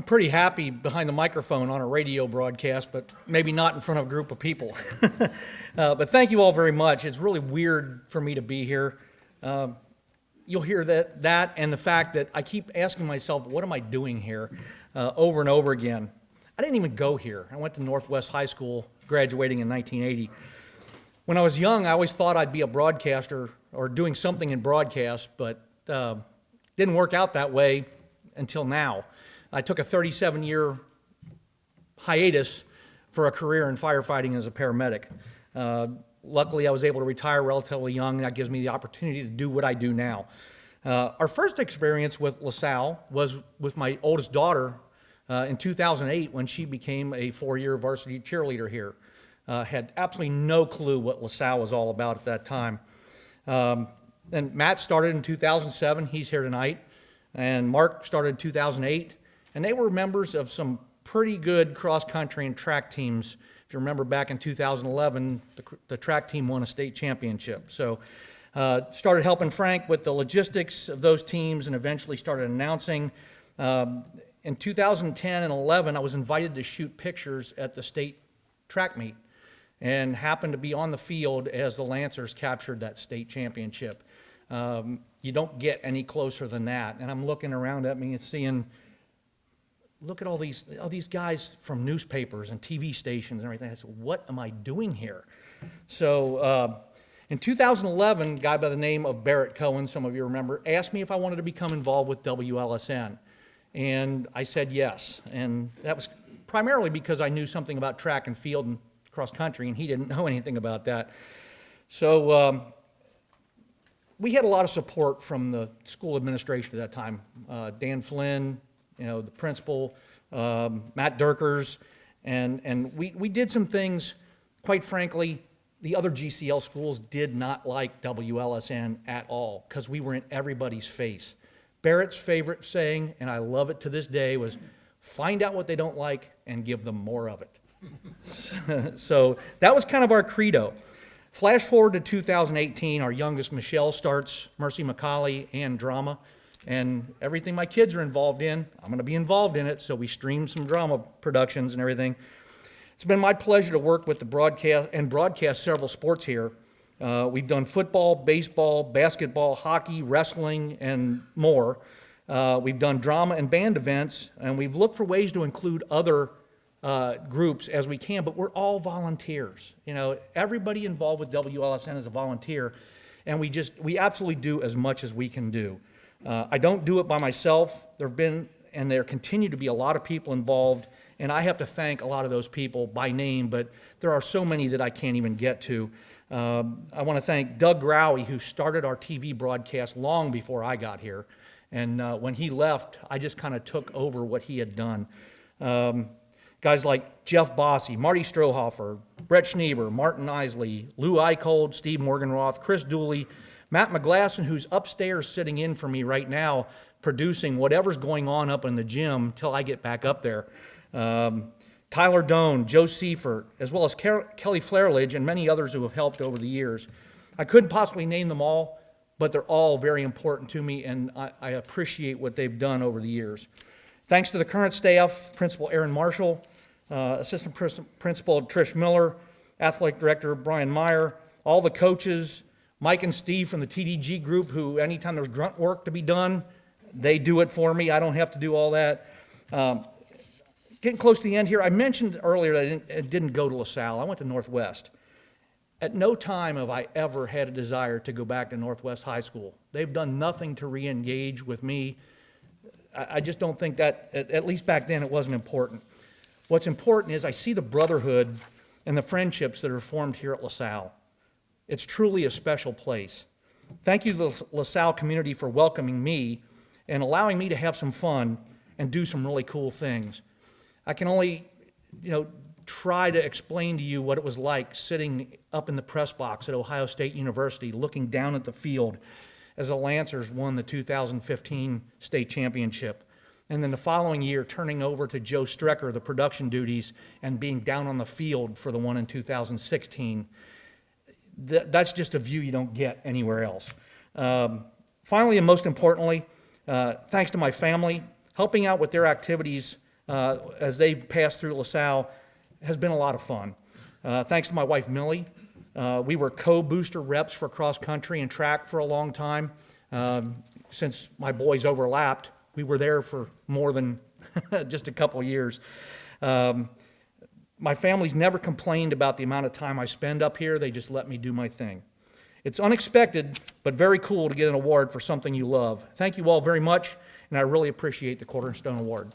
pretty happy behind the microphone on a radio broadcast, but maybe not in front of a group of people. But thank you all very much. It's really weird for me to be here. You'll hear that and the fact that I keep asking myself, what am I doing here, over and over again. I didn't even go here. I went to Northwest High School, graduating in 1980. When I was young, I always thought I'd be a broadcaster or doing something in broadcast, but didn't work out that way until now. I took a 37-year hiatus for a career in firefighting as a paramedic. Luckily, I was able to retire relatively young, and that gives me the opportunity to do what I do now. Our first experience with LaSalle was with my oldest daughter in 2008 when she became a 4-year varsity cheerleader here. Had absolutely no clue what LaSalle was all about at that time. And Matt started in 2007. He's here tonight. And Mark started in 2008. And they were members of some pretty good cross-country and track teams. If you remember back in 2011, the track team won a state championship. So started helping Frank with the logistics of those teams and eventually started announcing. In 2010 and 11, I was invited to shoot pictures at the state track meet and happened to be on the field as the Lancers captured that state championship. You don't get any closer than that. And I'm looking around at me and seeing, look at all these guys from newspapers and TV stations and everything. I said, what am I doing here? So in 2011, a guy by the name of Barrett Cohen, some of you remember, asked me if I wanted to become involved with WLSN. And I said yes. And that was primarily because I knew something about track and field and cross country, and he didn't know anything about that. So we had a lot of support from the school administration at that time. Dan Flynn, the principal, Matt Durkers, and we did some things, quite frankly, the other GCL schools did not like WLSN at all because we were in everybody's face. Barrett's favorite saying, and I love it to this day, was find out what they don't like and give them more of it. So that was kind of our credo. Flash forward to 2018, our youngest, Michelle, starts Mercy McCauley and drama. And everything my kids are involved in, I'm going to be involved in it, so we stream some drama productions and everything. It's been my pleasure to work with the broadcast several sports here. We've done football, baseball, basketball, hockey, wrestling, and more. We've done drama and band events, and we've looked for ways to include other groups as we can, but we're all volunteers. Everybody involved with WLSN is a volunteer, and we absolutely do as much as we can do. I don't do it by myself. There have been, and there continue to be a lot of people involved, and I have to thank a lot of those people by name, but there are so many that I can't even get to. I want to thank Doug Growie, who started our TV broadcast long before I got here. And when he left, I just kind of took over what he had done. Guys like Jeff Bossy, Marty Strohoffer, Brett Schneeber, Martin Isley, Lou Eichold, Steve Morganroth, Chris Dooley, Matt McGlasson, who's upstairs sitting in for me right now, producing whatever's going on up in the gym till I get back up there. Tyler Doan, Joe Seifert, as well as Kelly Flairledge and many others who have helped over the years. I couldn't possibly name them all, but they're all very important to me, and I appreciate what they've done over the years. Thanks to the current staff, Principal Aaron Marshall, Assistant Principal Trish Miller, Athletic Director Brian Meyer, all the coaches, Mike and Steve from the TDG group, who anytime there's grunt work to be done, they do it for me. I don't have to do all that. Getting close to the end here, I mentioned earlier that I didn't go to LaSalle. I went to Northwest. At no time have I ever had a desire to go back to Northwest High School. They've done nothing to re-engage with me. I just don't think that, at least back then, it wasn't important. What's important is I see the brotherhood and the friendships that are formed here at LaSalle. It's truly a special place. Thank you to the LaSalle community for welcoming me and allowing me to have some fun and do some really cool things. I can only, try to explain to you what it was like sitting up in the press box at Ohio State University looking down at the field as the Lancers won the 2015 state championship. And then the following year, turning over to Joe Strecker, the production duties, and being down on the field for the one in 2016. That's just a view you don't get anywhere else. Finally, and most importantly, thanks to my family, helping out with their activities as they've passed through LaSalle has been a lot of fun. Thanks to my wife, Millie. We were co-booster reps for cross country and track for a long time. Since my boys overlapped, we were there for more than just a couple years. My family's never complained about the amount of time I spend up here. They just let me do my thing. It's unexpected, but very cool to get an award for something you love. Thank you all very much, and I really appreciate the Cornerstone Award.